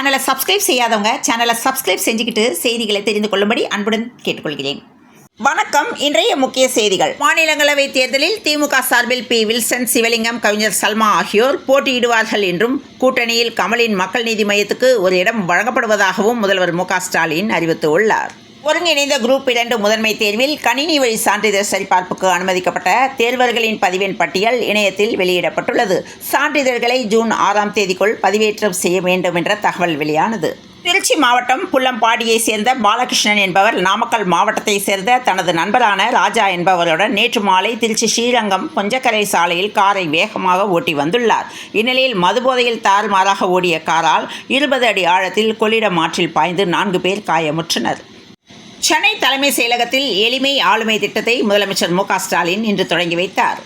சேனலை சப்ஸ்கிரைப் செய்யாதவங்க சேனலை சப்ஸ்கிரைப் செஞ்சுக்கிட்டு செய்திகளை தெரிந்து கொள்ளும்படி அன்புடன் கேட்டுக்கொள்கிறேன். வணக்கம். இன்றைய முக்கிய செய்திகள். மாநிலங்களவை தேர்தலில் திமுக சார்பில் பி. வில்சன், சிவலிங்கம், கவிஞர் சல்மா ஆகியோர் போட்டியிடுவார்கள் என்றும் கூட்டணியில் கமலின் மக்கள் நீதி மையத்துக்கு ஒரு இடம் வழங்கப்படுவதாகவும் முதல்வர் மு.க. ஸ்டாலின் அறிவித்துள்ளார். ஒருங்கிணைந்த குரூப் 2 முதன்மை தேர்வில் கணினி வழி சான்றிதழ் சரிபார்ப்புக்கு அனுமதிக்கப்பட்ட தேர்வர்களின் பதிவெண் பட்டியல் இணையத்தில் வெளியிடப்பட்டுள்ளது. சான்றிதழ்களை ஜூன் 6ஆம் தேதிக்குள் பதிவேற்றம் செய்ய வேண்டும் என்ற தகவல் வெளியானது. திருச்சி மாவட்டம் புள்ளம்பாடியை சேர்ந்த பாலகிருஷ்ணன் என்பவர் நாமக்கல் மாவட்டத்தை சேர்ந்த தனது நண்பரான ராஜா என்பவருடன் நேற்று மாலை திருச்சி ஸ்ரீரங்கம் கொஞ்சக்கரை சாலையில் காரை வேகமாக ஓட்டி வந்துள்ளார். இந்நிலையில் மதுபோதையில் தாறுமாறாக ஓடிய காரால் 20 அடி ஆழத்தில் கொள்ளிடம் ஆற்றில் பாய்ந்து 4 பேர் காயமுற்றனர். சென்னை தலைமை செயலகத்தில் எளிமை ஆளுமை திட்டத்தை முதலமைச்சர் மு.க. ஸ்டாலின் இன்று தொடங்கி வைத்தார்.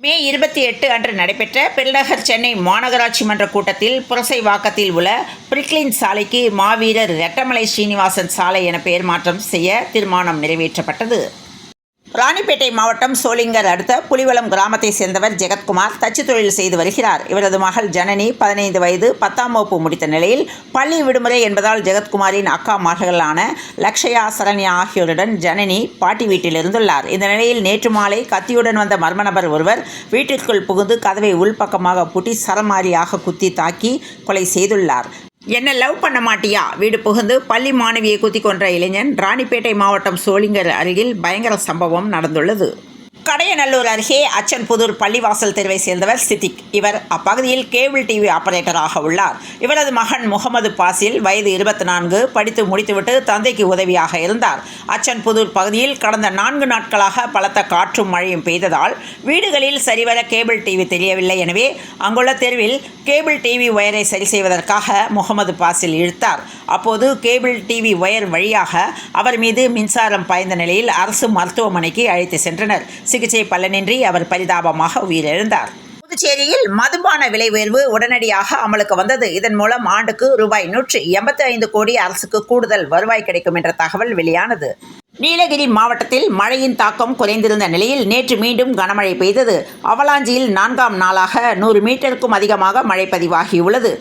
மே 28 அன்று நடைபெற்ற பெருநகர் சென்னை மாநகராட்சி மன்ற கூட்டத்தில் புரசைவாக்கத்தில் உள்ள பிரிக்லின் சாலைக்கு மாவீரர் ரெட்டமலை ஸ்ரீனிவாசன் சாலை என பெயர் மாற்றம் செய்ய தீர்மானம் நிறைவேற்றப்பட்டது. ராணிப்பேட்டை மாவட்டம் சோளிங்கர் அடுத்த புலிவலம் கிராமத்தை சேர்ந்தவர் ஜெகத்குமார் தச்சு தொழில் செய்து வருகிறார். இவரது மகள் ஜனனி 15 வயது 10ஆம் வகுப்பு முடித்த நிலையில் பள்ளி விடுமுறை என்பதால் ஜெகத்குமாரின் அக்கா மகள்களான லக்ஷயா, சரண்யா ஆகியோருடன் ஜனனி பாட்டி வீட்டில் இருந்துள்ளார். இந்த நிலையில் நேற்று மாலை கத்தியுடன் வந்த மர்ம நபர் ஒருவர் வீட்டிற்குள் புகுந்து கதவை உள்பக்கமாக பூட்டி சரமாரியாக குத்தி தாக்கி கொலை செய்துள்ளார். என்ன லவ் பண்ண மாட்டியா? வீடு புகுந்து பள்ளி மாணவியை குத்தி கொன்ற இளைஞன் ராணிப்பேட்டை மாவட்டம் சோளிங்கர் அருகில் பயங்கர சம்பவம் நடந்துள்ளது. கடையநல்லூர் அருகே அச்சன்புதூர் பள்ளிவாசல் தெருவை சேர்ந்தவர் சித்திக். இவர் அப்பகுதியில் கேபிள் டிவி ஆபரேட்டராக உள்ளார். இவரது மகன் முகமது பாசில் வயது 24 படித்து முடித்துவிட்டு தந்தைக்கு உதவியாக இருந்தார். அச்சன்புதூர் பகுதியில் கடந்த 4 நாட்களாக பலத்த காற்றும் மழையும் பெய்ததால் வீடுகளில் சரிவர கேபிள் டிவி தெரியவில்லை. எனவே அங்குள்ள தெருவில் கேபிள் டிவி ஒயரை சரி செய்வதற்காக முகமது பாசில் இழுத்தார். அப்போது கேபிள் டிவி ஒயர் வழியாக அவர் மீது மின்சாரம் பாய்ந்த நிலையில் அரசு மருத்துவமனைக்கு அழைத்து சென்றனர். சிகிச்சை பலனின்றி அவர் பரிதாபமாக உயிரிழந்தார். புதுச்சேரியில் மதுபான விலை உயர்வு உடனடியாக அமலுக்கு வந்தது. இதன் மூலம் ஆண்டுக்கு ரூபாய் 185 கோடி அரசுக்கு கூடுதல் வருவாய் கிடைக்கும் என்ற தகவல் வெளியானது. நீலகிரி மாவட்டத்தில் மழையின் தாக்கம் குறைந்திருந்த நிலையில் நேற்று மீண்டும் கனமழை பெய்தது. அவலாஞ்சியில் 4ஆம் நாளாக 100 மீட்டருக்கும் அதிகமாக மழை பதிவாகியுள்ளது.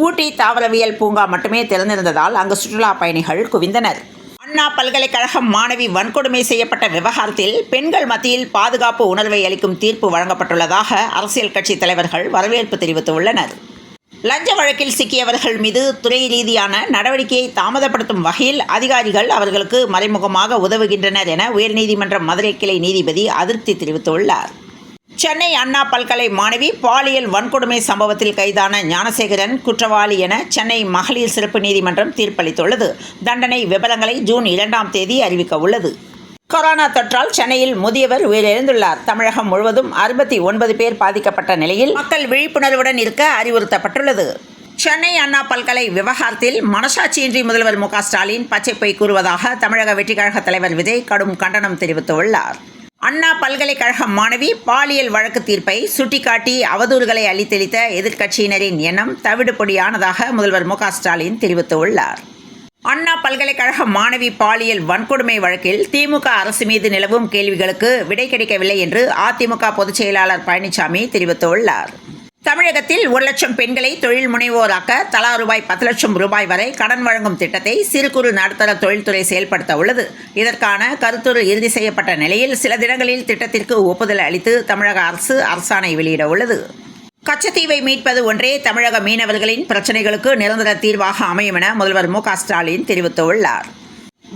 ஊட்டி தாவரவியல் பூங்கா மட்டுமே திறந்திருந்ததால் அங்கு சுற்றுலா பயணிகள் குவிந்தனர். அண்ணா பல்கலைக்கழகம் மாணவி வன்கொடுமை செய்யப்பட்ட விவகாரத்தில் பெண்கள் மத்தியில் பாதுகாப்பு உணர்வை அளிக்கும் தீர்ப்பு வழங்கப்பட்டுள்ளதாக அரசியல் கட்சி தலைவர்கள் வரவேற்பு தெரிவித்துள்ளனர். லஞ்ச வழக்கில் சிக்கியவர்கள் மீது துறை ரீதியான நடவடிக்கையை தாமதப்படுத்தும் வகையில் அதிகாரிகள் அவர்களுக்கு மறைமுகமாக உதவுகின்றனர் என உயர்நீதிமன்ற மதுரை கிளை நீதிபதி அதிருப்தி தெரிவித்துள்ளார். சென்னை அண்ணா பல்கலை மாணவி பாலியல் வன்கொடுமை சம்பவத்தில் கைதான ஞானசேகரன் குற்றவாளி என சென்னை மகளிர் சிறப்பு நீதிமன்றம் தீர்ப்பளித்துள்ளது. தண்டனை விவரங்களை ஜூன் 2ஆம் தேதி அறிவிக்க உள்ளது. கொரோனா தொற்றால் சென்னையில் முதியவர் உயிரிழந்துள்ளார். தமிழகம் முழுவதும் 69 பேர் பாதிக்கப்பட்ட நிலையில் மக்கள் விழிப்புணர்வுடன் இருக்க அறிவுறுத்தப்பட்டுள்ளது. சென்னை அண்ணா பல்கலை விவகாரத்தில் மனசாட்சியின்றி முதல்வர் மு.க. ஸ்டாலின் பச்சை பொய் கூறுவதாக தமிழக வெற்றிக்கழக தலைவர் விஜய் கடும் கண்டனம் தெரிவித்துள்ளார். அண்ணா பல்கலைக்கழக மாணவி பாலியல் வழக்கு தீர்ப்பை சுட்டிக்காட்டி அவதூறுகளை அளித்தளித்த எதிர்க்கட்சியினரின் எண்ணம் தவிடுபொடியானதாக முதல்வர் மு.க. ஸ்டாலின் தெரிவித்துள்ளார். அண்ணா பல்கலைக்கழக மாணவி பாலியல் வன்கொடுமை வழக்கில் திமுக அரசு மீது நிலவும் கேள்விகளுக்கு விடை கிடைக்கவில்லை என்று அதிமுக பொதுச் செயலாளர் பழனிசாமி தெரிவித்துள்ளார். தமிழகத்தில் 1 லட்சம் பெண்களை தொழில் முனைவோராக்க தலா ரூபாய் 10 லட்சம் ரூபாய் வரை கடன் வழங்கும் திட்டத்தை சிறு குறு நடுத்தர தொழில்துறை செயல்படுத்த உள்ளது. இதற்கான கருத்துரு இறுதி செய்யப்பட்ட நிலையில் சில தினங்களில் திட்டத்திற்கு ஒப்புதல் அளித்து தமிழக அரசு அரசாணை வெளியிட உள்ளது. கச்சத்தீவை மீட்பது ஒன்றே தமிழக மீனவர்களின் பிரச்சினைகளுக்கு நிரந்தர தீர்வாக அமையும் என முதல்வர் மு.க. ஸ்டாலின் தெரிவித்துள்ளார்.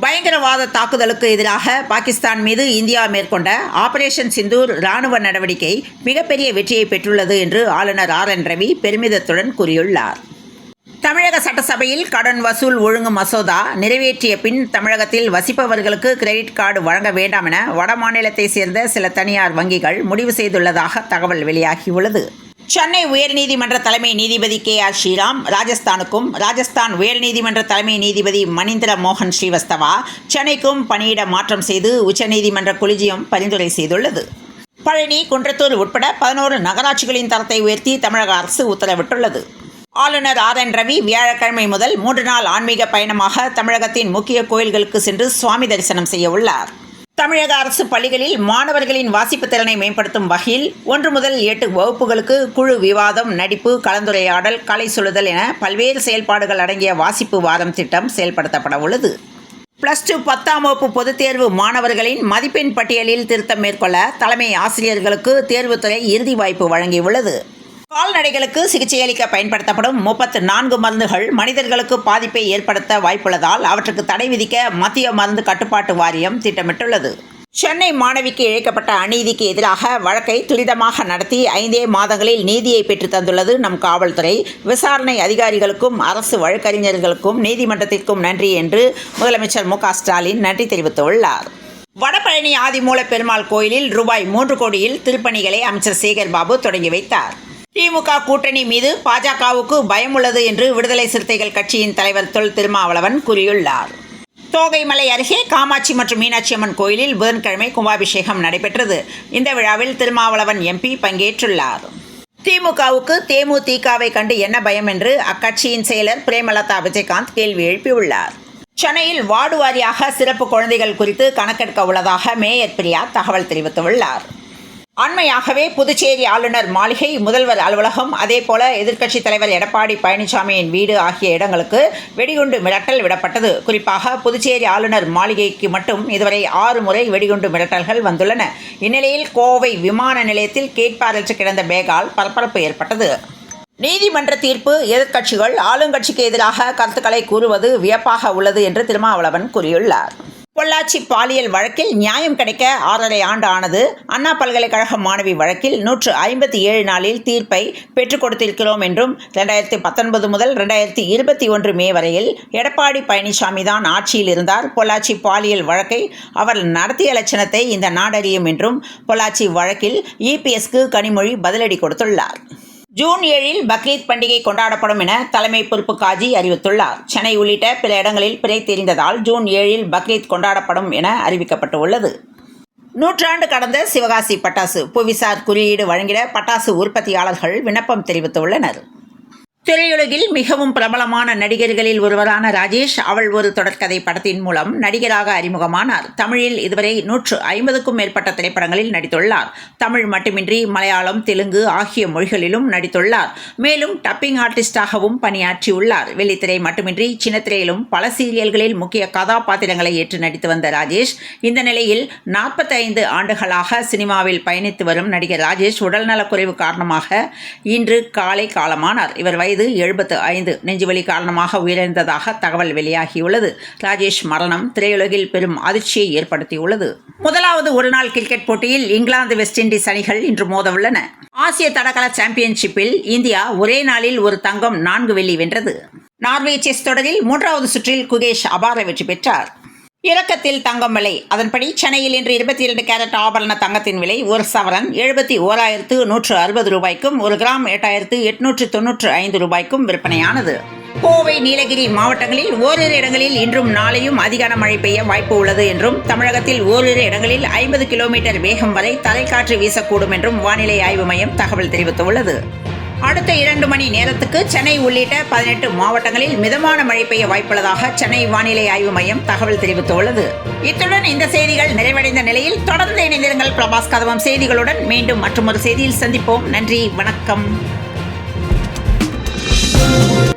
பயங்கரவாத தாக்குதலுக்கு எதிராக பாகிஸ்தான் மீது இந்தியா மேற்கொண்ட ஆபரேஷன் சிந்தூர் இராணுவ நடவடிக்கை மிகப்பெரிய வெற்றியை பெற்றுள்ளது என்று ஆளுநர் RN ரவி பெருமிதத்துடன் கூறியுள்ளார். தமிழக சட்டசபையில் கடன் வசூல் ஒழுங்கு மசோதா நிறைவேற்றிய பின் தமிழகத்தில் வசிப்பவர்களுக்கு கிரெடிட் கார்டு வழங்க வேண்டாம் என வடமாநிலத்தை சேர்ந்த சில தனியார் வங்கிகள் முடிவு செய்துள்ளதாக தகவல் வெளியாகியுள்ளது. சென்னை உயர்நீதிமன்ற தலைமை நீதிபதி KR ஸ்ரீராம் ராஜஸ்தானுக்கும், ராஜஸ்தான் உயர்நீதிமன்ற தலைமை நீதிபதி மணிந்திர மோகன் ஸ்ரீவஸ்தவா சென்னைக்கும் பணியிட மாற்றம் செய்து உச்சநீதிமன்ற கொலிஜியம் பரிந்துரை செய்துள்ளது. பழனி, குன்றத்தூர் உட்பட 11 நகராட்சிகளின் தரத்தை உயர்த்தி தமிழக அரசு உத்தரவிட்டுள்ளது. ஆளுநர் RN ரவி வியாழக்கிழமை முதல் 3 நாள் ஆன்மீக பயணமாக தமிழகத்தின் முக்கிய கோயில்களுக்கு சென்று சுவாமி தரிசனம் செய்ய உள்ளார். தமிழக அரசு பள்ளிகளில் மாணவர்களின் வாசிப்பு திறனை மேம்படுத்தும் வகையில் 1 முதல் 8 வகுப்புகளுக்கு குழு விவாதம், நடிப்பு, கலந்துரையாடல், கலை சொல்லுதல் என பல்வேறு செயல்பாடுகள் அடங்கிய வாசிப்பு வாரம் திட்டம் செயல்படுத்தப்பட உள்ளது. +2 10ஆம் வகுப்பு பொதுத் தேர்வு மாணவர்களின் மதிப்பெண் பட்டியலில் திருத்தம் மேற்கொள்ள தலைமை ஆசிரியர்களுக்கு தேர்வுத்துறை இறுதி வாய்ப்பு வழங்கியுள்ளது. கால்நடைகளுக்கு சிகிச்சையளிக்க பயன்படுத்தப்படும் 34 மருந்துகள் மனிதர்களுக்கு பாதிப்பை ஏற்படுத்த வாய்ப்புள்ளதால் அவற்றுக்கு தடை விதிக்க மத்திய மருந்து கட்டுப்பாட்டு வாரியம் திட்டமிட்டுள்ளது. சென்னை மாணவிக்கு இழைக்கப்பட்ட அநீதிக்கு எதிராக வழக்கை துரிதமாக நடத்தி 5 மாதங்களில் நீதியை பெற்று தந்துள்ளது நம் காவல்துறை. விசாரணை அதிகாரிகளுக்கும் அரசு வழக்கறிஞர்களுக்கும் நீதிமன்றத்திற்கும் நன்றி என்று முதலமைச்சர் மு.க.ஸ்டாலின் நன்றி தெரிவித்துள்ளார். வடபழனி ஆதிமூல பெருமாள் கோயிலில் ரூபாய் 3 கோடியில் திருப்பணிகளை அமைச்சர் சேகர் பாபு தொடங்கி வைத்தார். திமுக கூட்டணி மீது பாஜகவுக்கு பயம் உள்ளது என்று விடுதலை சிறுத்தைகள் கட்சியின் தலைவர் தொல் திருமாவளவன் கூறியுள்ளார். தோகைமலை அருகே காமாட்சி மற்றும் மீனாட்சி அம்மன் கோயிலில் புதன்கிழமை கும்பாபிஷேகம் நடைபெற்றது. இந்த விழாவில் திருமாவளவன் எம்பி பங்கேற்றுள்ளார். திமுகவுக்கு தேமுதிகவை கண்டு என்ன பயம் என்று அக்கட்சியின் செயலர் பிரேமலதா விஜயகாந்த் கேள்வி எழுப்பியுள்ளார். சென்னையில் வார்டு வாரியாக சிறப்பு குழந்தைகள் குறித்து கணக்கெடுக்க உள்ளதாக மேயர் பிரியா தகவல் தெரிவித்துள்ளார். அண்மையாகவே புதுச்சேரி ஆளுநர் மாளிகை, முதல்வர் அலுவலகம், அதேபோல எதிர்க்கட்சித் தலைவர் எடப்பாடி பழனிசாமியின் வீடு ஆகிய இடங்களுக்கு வெடிகுண்டு மிரட்டல் விடப்பட்டது. குறிப்பாக புதுச்சேரி ஆளுநர் மாளிகைக்கு மட்டும் இதுவரை 6 முறை வெடிகுண்டு மிரட்டல்கள் வந்துள்ளன. இந்நிலையில் கோவை விமான நிலையத்தில் கேட்பாரற்று கிடந்த பேகால் பரபரப்பு ஏற்பட்டது. நீதிமன்ற தீர்ப்பு எதிர்க்கட்சிகள் ஆளுங்கட்சிக்கு எதிராக கருத்துக்களை கூறுவது வியப்பாக உள்ளது என்று திருமாவளவன் கூறியுள்ளார். பொள்ளாச்சி பாலியல் வழக்கில் நியாயம் கிடைக்க 6½ ஆண்டு ஆனது. அண்ணா பல்கலைக்கழக மாணவி வழக்கில் 157 நாளில் தீர்ப்பை பெற்றுக் கொடுத்திருக்கிறோம் என்றும் 2019 முதல் 2021 மே வரையில் எடப்பாடி பழனிசாமி தான் ஆட்சியில் இருந்தார். பொள்ளாச்சி பாலியல் வழக்கை அவர் நடத்திய லட்சணத்தை இந்த நாடறியும் என்றும் பொள்ளாச்சி வழக்கில் இபிஎஸ்க்கு கனிமொழி பதிலடி கொடுத்துள்ளார். ஜூன் 7 பக்ரீத் பண்டிகை கொண்டாடப்படும் என தலைமை பொறுப்பு காஜி அறிவித்துள்ளார். சென்னை உள்ளிட்ட பிற இடங்களில் பிறை தெரிந்ததால் ஜூன் 7 பக்ரீத் கொண்டாடப்படும் என அறிவிக்கப்பட்டுள்ளது. 100 ஆண்டு கடந்த சிவகாசி பட்டாசு புவிசார் குறியீடு வழங்கிட பட்டாசு உற்பத்தியாளர்கள் விண்ணப்பம் தெரிவித்துள்ளனர். திரையுலகில் மிகவும் பிரபலமான நடிகர்களில் ஒருவரான ராஜேஷ் அவள் ஒரு தொடர்கதை படத்தின் மூலம் நடிகராக அறிமுகமானார். தமிழில் இதுவரை 150க்கும் மேற்பட்ட திரைப்படங்களில் நடித்துள்ளார். தமிழ் மட்டுமின்றி மலையாளம், தெலுங்கு ஆகிய மொழிகளிலும் நடித்துள்ளார். மேலும் டப்பிங் ஆர்டிஸ்டாகவும் பணியாற்றியுள்ளார். வெள்ளித்திரை மட்டுமின்றி சின்னத்திரையிலும் பல சீரியல்களில் முக்கிய கதாபாத்திரங்களை ஏற்று நடித்து வந்த ராஜேஷ் இந்த நிலையில் 45 ஆண்டுகளாக சினிமாவில் பயணித்து வரும் நடிகர் ராஜேஷ் உடல்நலக்குறைவு காரணமாக இன்று காலை காலமானார். இவர் வயது 75. நெஞ்சுவலி காரணமாக உயிரிழந்ததாக தகவல் வெளியாகியுள்ளது. ராஜேஷ் மரணம் திரையுலகில் பெரும் அதிர்ச்சியை ஏற்படுத்தியுள்ளது. முதலாவது ஒருநாள் கிரிக்கெட் போட்டியில் இங்கிலாந்து, வெஸ்ட் இண்டீஸ் அணிகள் இன்று மோதவுள்ளன. ஆசிய தடகள சாம்பியன்ஷிப்பில் இந்தியா ஒரே நாளில் ஒரு தங்கம், 4 வெள்ளி வென்றது. நார்வே செஸ் தொடரில் 3வது சுற்றில் குகேஷ் அபார வெற்றி பெற்றார். இறக்கத்தில் தங்கம் விலை. அதன்படி சென்னையில் இன்று 22 கேரட் ஆபரண தங்கத்தின் விலை ஒரு சவரன் 71,160 ரூபாய்க்கும், 1 கிராம் 8,895 ரூபாய்க்கும் விற்பனையானது. கோவை, நீலகிரி மாவட்டங்களில் ஓரிரு இடங்களில் இன்றும் நாளையும் அதிகான மழை பெய்ய வாய்ப்பு உள்ளது என்றும், தமிழகத்தில் ஓரிரு இடங்களில் 50 கிலோமீட்டர் வேகம் வரை தரைக்காற்று வீசக்கூடும் என்றும் வானிலை ஆய்வு மையம் தகவல் தெரிவித்துள்ளது. அடுத்த 2 மணி நேரத்துக்கு சென்னை உள்ளிட்ட 18 மாவட்டங்களில் மிதமான மழை பெய்ய வாய்ப்புள்ளதாக சென்னை வானிலை ஆய்வு மையம் தகவல் தெரிவித்துள்ளது. இத்துடன் இந்த செய்திகள் நிறைவடைந்த நிலையில் தொடர்ந்து இணைந்திருங்கள் பிரபாஸ் கதவம் செய்திகளுடன். மீண்டும் மற்றொரு செய்தியில் சந்திப்போம். நன்றி, வணக்கம்.